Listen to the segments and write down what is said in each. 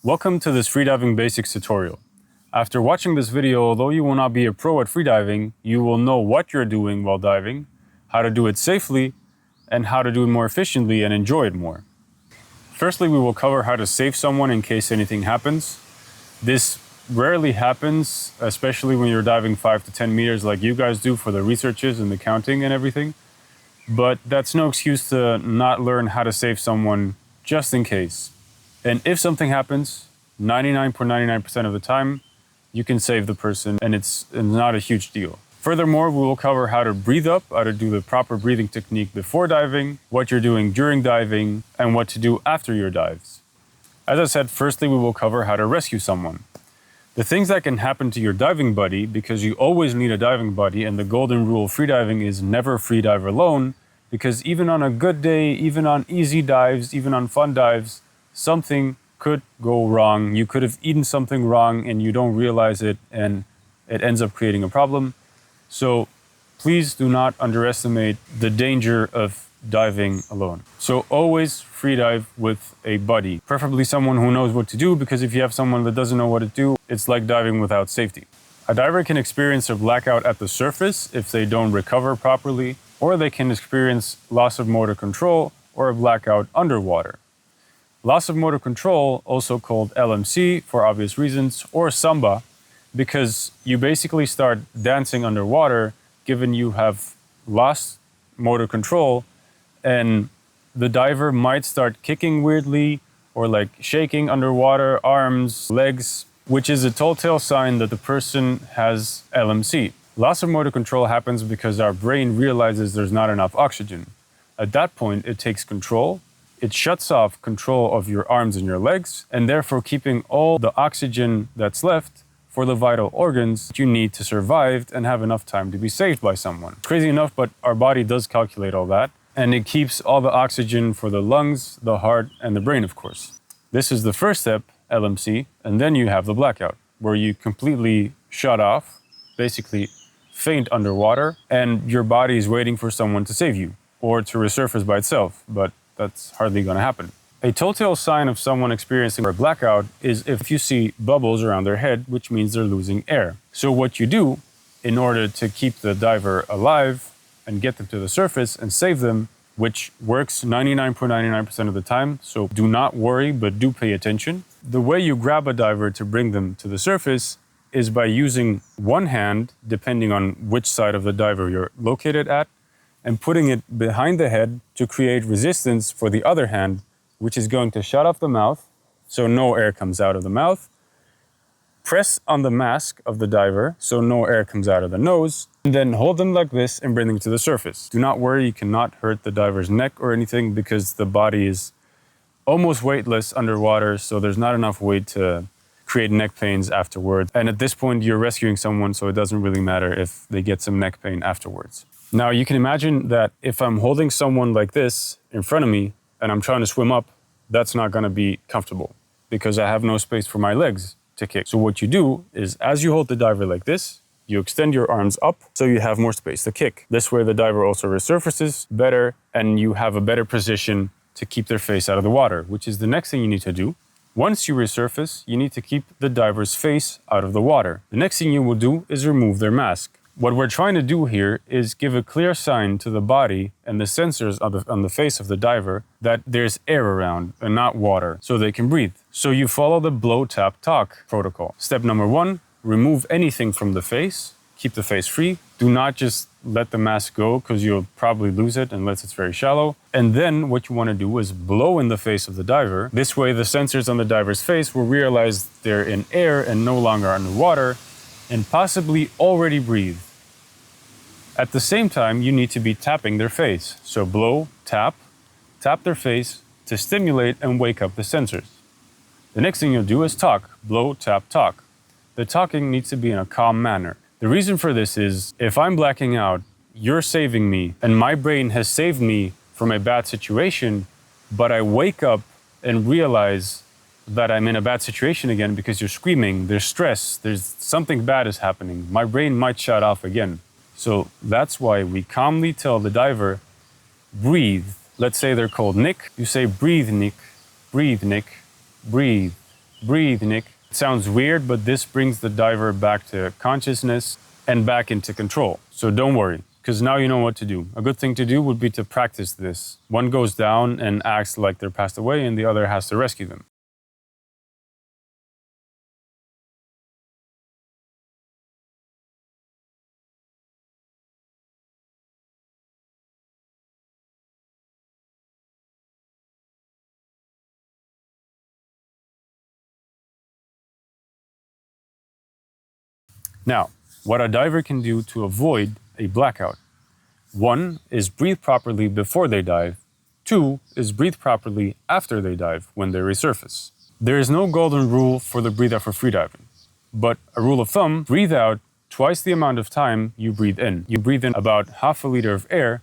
Welcome to this freediving basics tutorial. After watching this video, although you will not be a pro at freediving, you will know what you're doing while diving, how to do it safely, and how to do it more efficiently and enjoy it more. Firstly, we will cover how to save someone in case anything happens. This rarely happens, especially when you're diving 5 to 10 meters like you guys do for the researches and the counting and everything. But that's no excuse to not learn how to save someone just in case. And if something happens, 99.99% of the time, you can save the person and it's not a huge deal. Furthermore, we will cover how to breathe up, how to do the proper breathing technique before diving, what you're doing during diving, and what to do after your dives. As I said, firstly, we will cover how to rescue someone. The things that can happen to your diving buddy, because you always need a diving buddy, and the golden rule of freediving is never freedive alone, because even on a good day, even on easy dives, even on fun dives, something could go wrong. You could have eaten something wrong and you don't realize it, and it ends up creating a problem. So please do not underestimate the danger of diving alone. So always freedive with a buddy, preferably someone who knows what to do, because if you have someone that doesn't know what to do, it's like diving without safety. A diver can experience a blackout at the surface if they don't recover properly, or they can experience loss of motor control or a blackout underwater. Loss of motor control, also called LMC for obvious reasons, or samba, because you basically start dancing underwater given you have lost motor control, and the diver might start kicking weirdly or like shaking underwater, arms, legs, which is a telltale sign that the person has LMC. Loss of motor control happens because our brain realizes there's not enough oxygen. At that point, it takes control. It shuts off control of your arms and your legs, and therefore keeping all the oxygen that's left for the vital organs you need to survive and have enough time to be saved by someone. Crazy enough, but our body does calculate all that, and it keeps all the oxygen for the lungs, the heart, and the brain, of course. This is the first step, LMC, and then you have the blackout, where you completely shut off, basically faint underwater, and your body is waiting for someone to save you, or to resurface by itself, but that's hardly going to happen. A telltale sign of someone experiencing a blackout is if you see bubbles around their head, which means they're losing air. So what you do in order to keep the diver alive and get them to the surface and save them, which works 99.99% of the time, so do not worry, but do pay attention. The way you grab a diver to bring them to the surface is by using one hand, depending on which side of the diver you're located at, and putting it behind the head to create resistance for the other hand, which is going to shut off the mouth, so no air comes out of the mouth. Press on the mask of the diver, so no air comes out of the nose, and then hold them like this and bring them to the surface. Do not worry, you cannot hurt the diver's neck or anything because the body is almost weightless underwater, so there's not enough weight to create neck pains afterwards. And at this point, you're rescuing someone, so it doesn't really matter if they get some neck pain afterwards. Now, you can imagine that if I'm holding someone like this in front of me and I'm trying to swim up, that's not going to be comfortable because I have no space for my legs to kick. So what you do is, as you hold the diver like this, you extend your arms up so you have more space to kick. This way the diver also resurfaces better and you have a better position to keep their face out of the water, which is the next thing you need to do. Once you resurface, you need to keep the diver's face out of the water. The next thing you will do is remove their mask. What we're trying to do here is give a clear sign to the body and the sensors on the face of the diver that there's air around and not water, so they can breathe. So you follow the blow, tap, talk protocol. Step number 1, remove anything from the face. Keep the face free. Do not just let the mask go because you'll probably lose it unless it's very shallow. And then what you want to do is blow in the face of the diver. This way the sensors on the diver's face will realize they're in air and no longer underwater, and possibly already breathe. At the same time, you need to be tapping their face. So blow, tap their face to stimulate and wake up the sensors. The next thing you'll do is talk, blow, tap, talk. The talking needs to be in a calm manner. The reason for this is if I'm blacking out, you're saving me, and my brain has saved me from a bad situation, but I wake up and realize that I'm in a bad situation again because you're screaming, there's stress, there's something bad is happening. My brain might shut off again. So that's why we calmly tell the diver, breathe. Let's say they're called Nick. You say, breathe, Nick, breathe, Nick, breathe. breathe, Nick. It sounds weird, but this brings the diver back to consciousness and back into control. So don't worry, because now you know what to do. A good thing to do would be to practice this. One goes down and acts like they're passed away, and the other has to rescue them. Now, what a diver can do to avoid a blackout. 1 is breathe properly before they dive. 2 is breathe properly after they dive when they resurface. There is no golden rule for the breathe out for freediving, but a rule of thumb, breathe out twice the amount of time you breathe in. You breathe in about half a liter of air.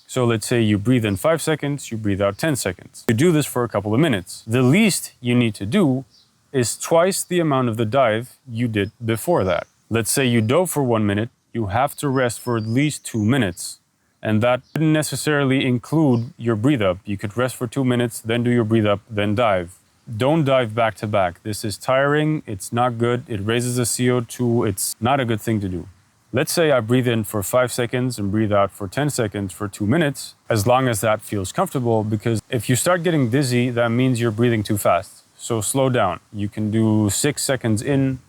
So let's say you breathe in 5 seconds, you breathe out 10 seconds. You do this for a couple of minutes. The least you need to do is twice the amount of the dive you did before that. Let's say you dove for 1 minute, you have to rest for at least 2 minutes. And that didn't necessarily include your breathe up. You could rest for 2 minutes, then do your breathe up, then dive. Don't dive back to back. This is tiring, it's not good, it raises the CO2, it's not a good thing to do. Let's say I breathe in for 5 seconds and breathe out for 10 seconds for 2 minutes, as long as that feels comfortable, because if you start getting dizzy, that means you're breathing too fast. So slow down. You can do 6 seconds in,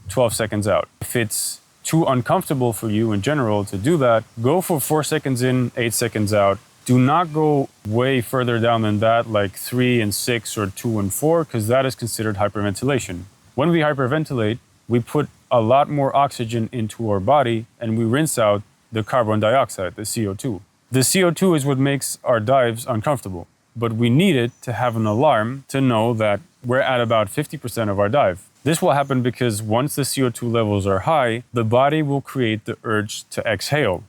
12 seconds out. If it's too uncomfortable for you in general to do that, go for 4 seconds in, 8 seconds out. Do not go way further down than that, like 3 and 6 or 2 and 4, because that is considered hyperventilation. When we hyperventilate, we put a lot more oxygen into our body and we rinse out the carbon dioxide, the CO2. The CO2 is what makes our dives uncomfortable, but we need it to have an alarm to know that we're at about 50% of our dive. This will happen because once the CO2 levels are high, the body will create the urge to exhale.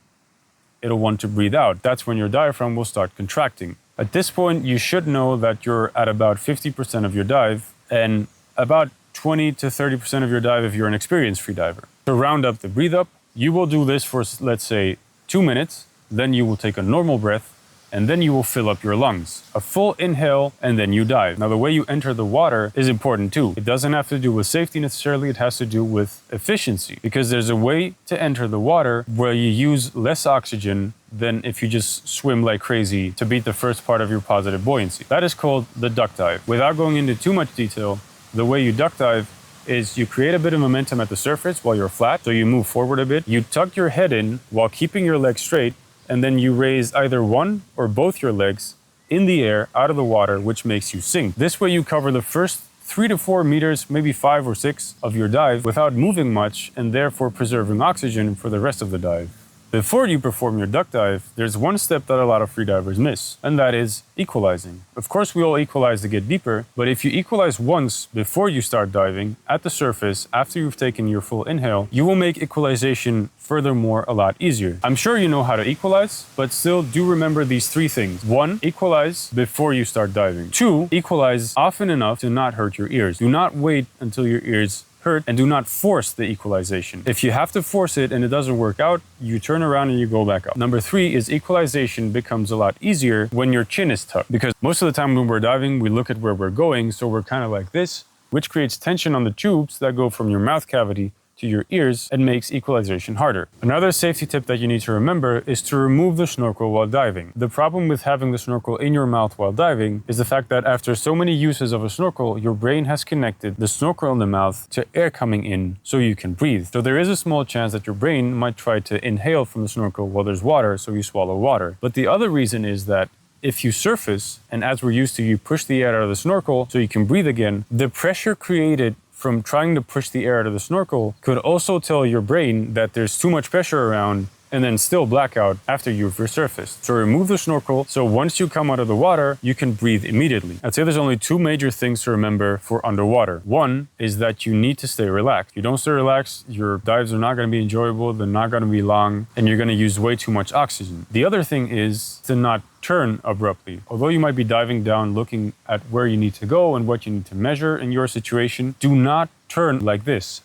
It'll want to breathe out. That's when your diaphragm will start contracting. At this point, you should know that you're at about 50% of your dive and about 20 to 30% of your dive if you're an experienced freediver. To round up the breathe up, you will do this for, let's say, 2 minutes, then you will take a normal breath, and then you will fill up your lungs. A full inhale, and then you dive. Now, the way you enter the water is important too. It doesn't have to do with safety necessarily, it has to do with efficiency. Because there's a way to enter the water where you use less oxygen than if you just swim like crazy to beat the first part of your positive buoyancy. That is called the duck dive. Without going into too much detail, the way you duck dive is you create a bit of momentum at the surface while you're flat, so you move forward a bit. You tuck your head in while keeping your legs straight, and then you raise either one or both your legs in the air out of the water, which makes you sink. This way you cover the first 3 to 4 meters, maybe 5 or 6 of your dive without moving much and therefore preserving oxygen for the rest of the dive. Before you perform your duck dive, there's one step that a lot of freedivers miss, and that is equalizing. Of course, we all equalize to get deeper, but if you equalize once before you start diving, at the surface, after you've taken your full inhale, you will make equalization furthermore a lot easier. I'm sure you know how to equalize, but still do remember these 3 things. 1, equalize before you start diving. 2, equalize often enough to not hurt your ears. Do not wait until your ears hurt, and do not force the equalization. If you have to force it and it doesn't work out, you turn around and you go back up. Number 3 is equalization becomes a lot easier when your chin is tucked, because most of the time when we're diving, we look at where we're going, so we're kind of like this, which creates tension on the tubes that go from your mouth cavity to your ears and makes equalization harder. Another safety tip that you need to remember is to remove the snorkel while diving. The problem with having the snorkel in your mouth while diving is the fact that after so many uses of a snorkel, your brain has connected the snorkel in the mouth to air coming in so you can breathe. So there is a small chance that your brain might try to inhale from the snorkel while there's water, so you swallow water. But the other reason is that if you surface, and as we're used to, you push the air out of the snorkel so you can breathe again, the pressure created from trying to push the air out of the snorkel could also tell your brain that there's too much pressure around and then still black out after you've resurfaced. So remove the snorkel, so once you come out of the water, you can breathe immediately. I'd say there's only 2 major things to remember for underwater. 1 is that you need to stay relaxed. If you don't stay relaxed, your dives are not gonna be enjoyable, they're not gonna be long, and you're gonna use way too much oxygen. The other thing is to not turn abruptly. Although you might be diving down looking at where you need to go and what you need to measure in your situation, do not turn like this.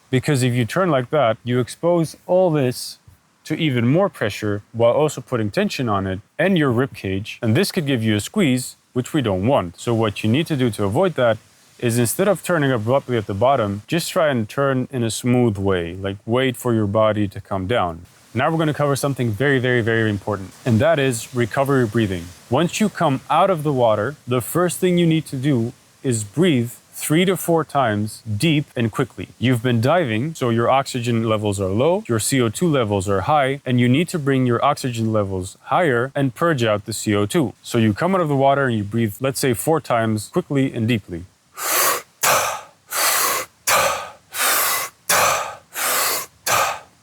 Because if you turn like that, you expose all this to even more pressure while also putting tension on it and your rib cage. And this could give you a squeeze, which we don't want. So what you need to do to avoid that is instead of turning abruptly at the bottom, just try and turn in a smooth way, like wait for your body to come down. Now we're going to cover something very, very, very important, and that is recovery breathing. Once you come out of the water, the first thing you need to do is breathe 3 to 4 times deep and quickly. You've been diving, so your oxygen levels are low, your CO2 levels are high, and you need to bring your oxygen levels higher and purge out the CO2. So you come out of the water and you breathe, let's say 4 times quickly and deeply.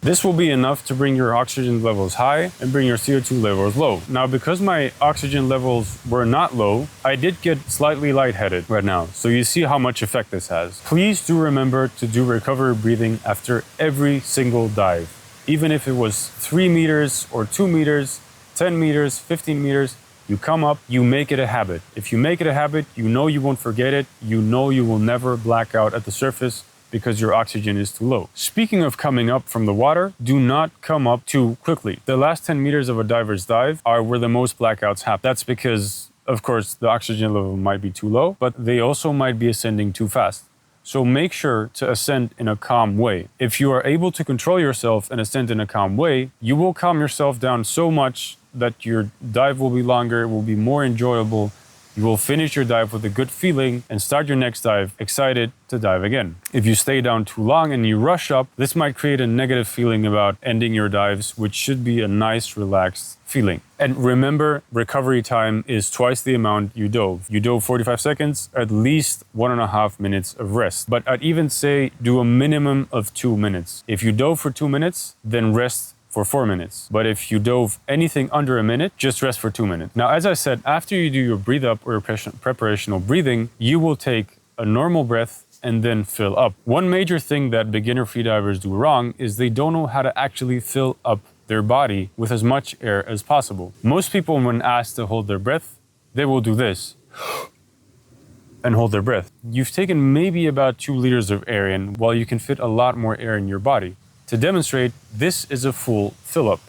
This will be enough to bring your oxygen levels high and bring your CO2 levels low. Now, because my oxygen levels were not low, I did get slightly lightheaded right now. So you see how much effect this has. Please do remember to do recovery breathing after every single dive. Even if it was 3 meters or 2 meters, 10 meters, 15 meters, you come up, you make it a habit. If you make it a habit, you know you won't forget it. You know you will never black out at the surface because your oxygen is too low. Speaking of coming up from the water, do not come up too quickly. The last 10 meters of a diver's dive are where the most blackouts happen. That's because, of course, the oxygen level might be too low, but they also might be ascending too fast. So make sure to ascend in a calm way. If you are able to control yourself and ascend in a calm way, you will calm yourself down so much that your dive will be longer, it will be more enjoyable. You will finish your dive with a good feeling and start your next dive excited to dive again. If you stay down too long and you rush up, this might create a negative feeling about ending your dives, which should be a nice, relaxed feeling. And remember, recovery time is twice the amount you dove. You dove 45 seconds, at least 1.5 minutes of rest. But I'd even say do a minimum of 2 minutes. If you dove for 2 minutes, then rest for 4 minutes. But if you dove anything under a minute, just rest for 2 minutes. Now, as I said, after you do your breathe up or your preparational breathing, you will take a normal breath and then fill up. One major thing that beginner freedivers do wrong is they don't know how to actually fill up their body with as much air as possible. Most people, when asked to hold their breath, they will do this and hold their breath. You've taken maybe about 2 liters of air in, while you can fit a lot more air in your body. To demonstrate, this is a full fill-up.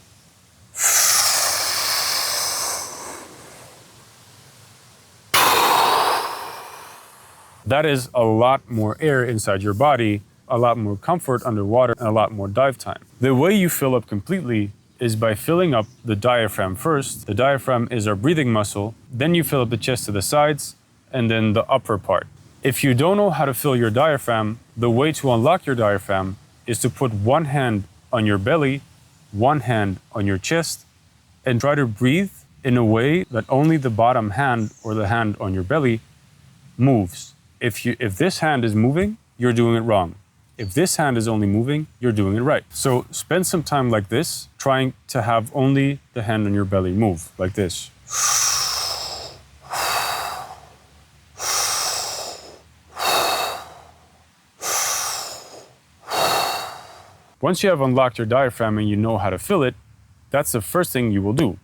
That is a lot more air inside your body, a lot more comfort underwater, and a lot more dive time. The way you fill up completely is by filling up the diaphragm first. The diaphragm is our breathing muscle. Then you fill up the chest to the sides, and then the upper part. If you don't know how to fill your diaphragm, the way to unlock your diaphragm is to put one hand on your belly, one hand on your chest, and try to breathe in a way that only the bottom hand or the hand on your belly moves. If this hand is moving, you're doing it wrong. If this hand is only moving, you're doing it right. So spend some time like this, trying to have only the hand on your belly move, like this. Once you have unlocked your diaphragm and you know how to fill it, that's the first thing you will do.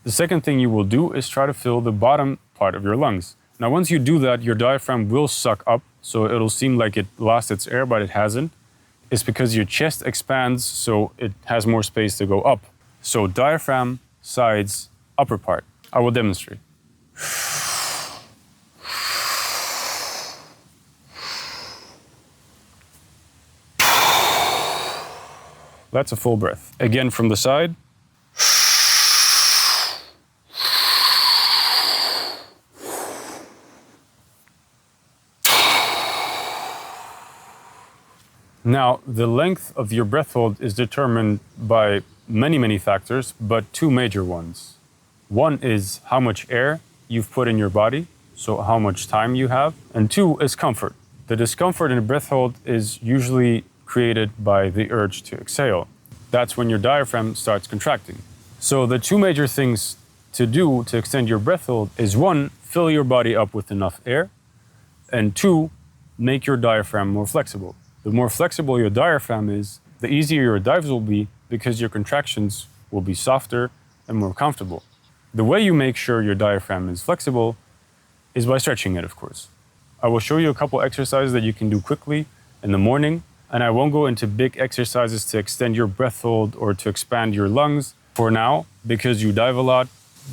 The second thing you will do is try to fill the bottom part of your lungs. Now, once you do that, your diaphragm will suck up, so it'll seem like it lost its air, but it hasn't. It's because your chest expands, so it has more space to go up. So diaphragm, sides, upper part. I will demonstrate. That's a full breath. Again from the side. Now, the length of your breath hold is determined by many factors, but 2 major ones. One is how much air you've put in your body, so how much time you have, and 2 is comfort. The discomfort in a breath hold is usually created by the urge to exhale. That's when your diaphragm starts contracting. So the 2 major things to do to extend your breath hold is 1, fill your body up with enough air, and 2, make your diaphragm more flexible. The more flexible your diaphragm is, the easier your dives will be because your contractions will be softer and more comfortable. The way you make sure your diaphragm is flexible is by stretching it, of course. I will show you a couple exercises that you can do quickly in the morning, and I won't go into big exercises to extend your breath hold or to expand your lungs for now, because you dive a lot,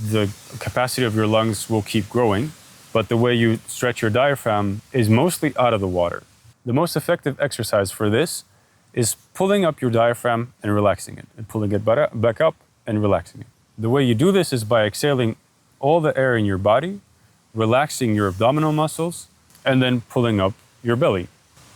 the capacity of your lungs will keep growing. but the way you stretch your diaphragm is mostly out of the water. The most effective exercise for this is pulling up your diaphragm and relaxing it, and pulling it back up and relaxing it. The way you do this is by exhaling all the air in your body, relaxing your abdominal muscles, and then pulling up your belly.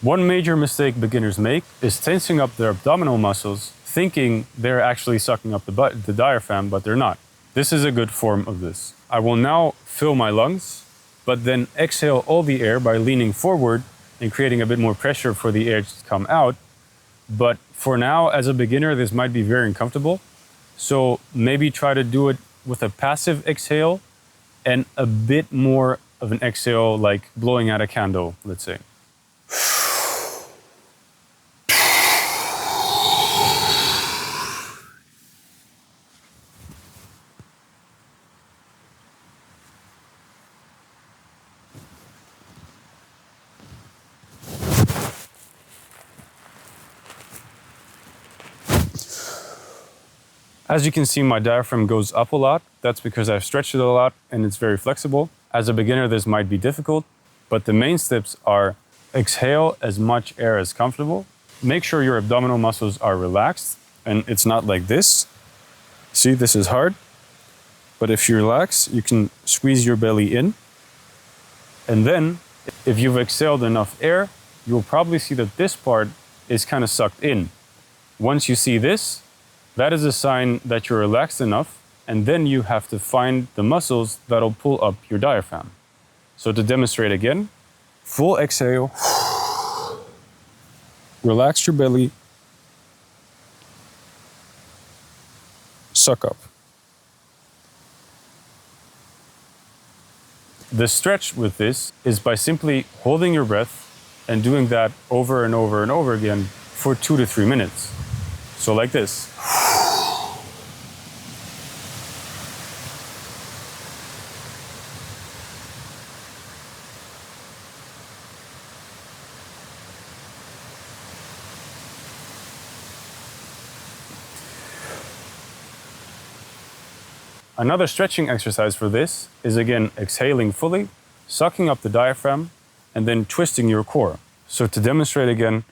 One major mistake beginners make is tensing up their abdominal muscles, thinking they're actually sucking up the diaphragm, but they're not. This is a good form of this. I will now fill my lungs, but then exhale all the air by leaning forward and creating a bit more pressure for the air to come out. But for now, as a beginner, this might be very uncomfortable. So maybe try to do it with a passive exhale and a bit more of an exhale, like blowing out a candle, let's say. As you can see, my diaphragm goes up a lot. That's because I've stretched it a lot and it's very flexible. As a beginner, this might be difficult, but the main steps are exhale as much air as comfortable. Make sure your abdominal muscles are relaxed and it's not like this. See, this is hard, but if you relax, you can squeeze your belly in. And then if you've exhaled enough air, you'll probably see that this part is kind of sucked in. Once you see this, that is a sign that you're relaxed enough, and then you have to find the muscles that'll pull up your diaphragm. So to demonstrate again, full exhale, relax your belly, suck up. The stretch with this is by simply holding your breath and doing that over and over and over again for 2 to 3 minutes. So like this. Another stretching exercise for this is again exhaling fully, sucking up the diaphragm, and then twisting your core. So to demonstrate again,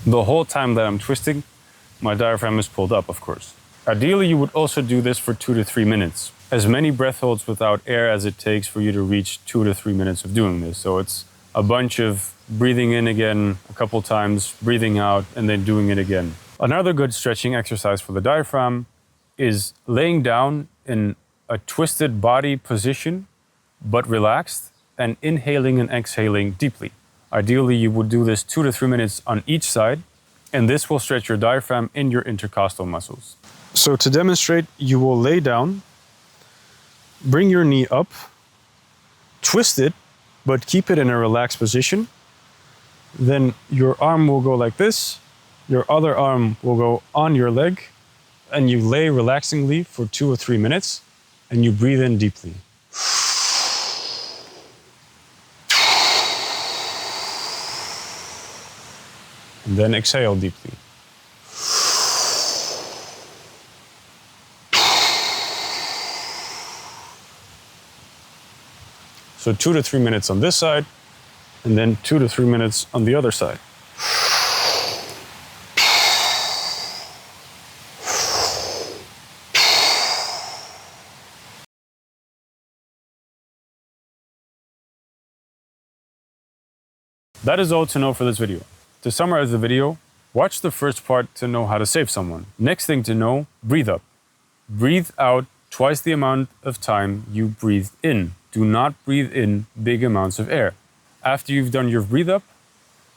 the whole time that I'm twisting, my diaphragm is pulled up, of course. Ideally, you would also do this for 2 to 3 minutes. As many breath holds without air as it takes for you to reach 2 to 3 minutes of doing this. So it's a bunch of breathing in again a couple times, breathing out, and then doing it again. Another good stretching exercise for the diaphragm is laying down in a twisted body position, but relaxed, and inhaling and exhaling deeply. Ideally, you would do this 2 to 3 minutes on each side, and this will stretch your diaphragm and your intercostal muscles. So to demonstrate, you will lay down, bring your knee up, twist it, but keep it in a relaxed position. Then your arm will go like this, your other arm will go on your leg, and you lay relaxingly for 2 or 3 minutes, and you breathe in deeply. And then exhale deeply. So 2 to 3 minutes on this side, and then 2 to 3 minutes on the other side. That is all to know for this video. To summarize the video, watch the first part to know how to save someone. Next thing to know, breathe up. Breathe out twice the amount of time you breathe in. Do not breathe in big amounts of air. After you've done your breathe up,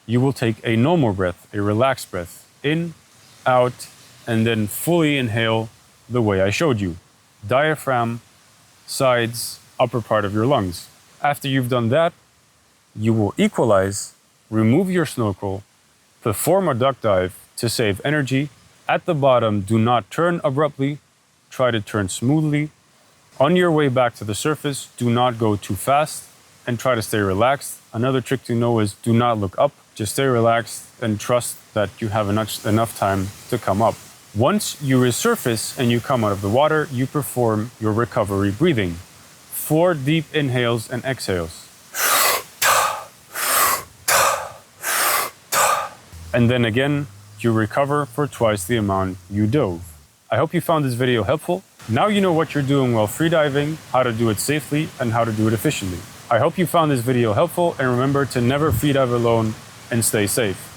you will take a normal breath, a relaxed breath. In, out, and then fully inhale the way I showed you. Diaphragm, sides, upper part of your lungs. After you've done that, you will equalize, remove your snorkel, perform a duck dive to save energy. At the bottom, do not turn abruptly, try to turn smoothly. On your way back to the surface, do not go too fast and try to stay relaxed. Another trick to know is do not look up, just stay relaxed and trust that you have enough time to come up. Once you resurface and you come out of the water, you perform your recovery breathing. 4 deep inhales and exhales. And then again, you recover for twice the amount you dove. I hope you found this video helpful. Now you know what you're doing while freediving, how to do it safely, and how to do it efficiently. I hope you found this video helpful, and remember to never freedive alone and stay safe.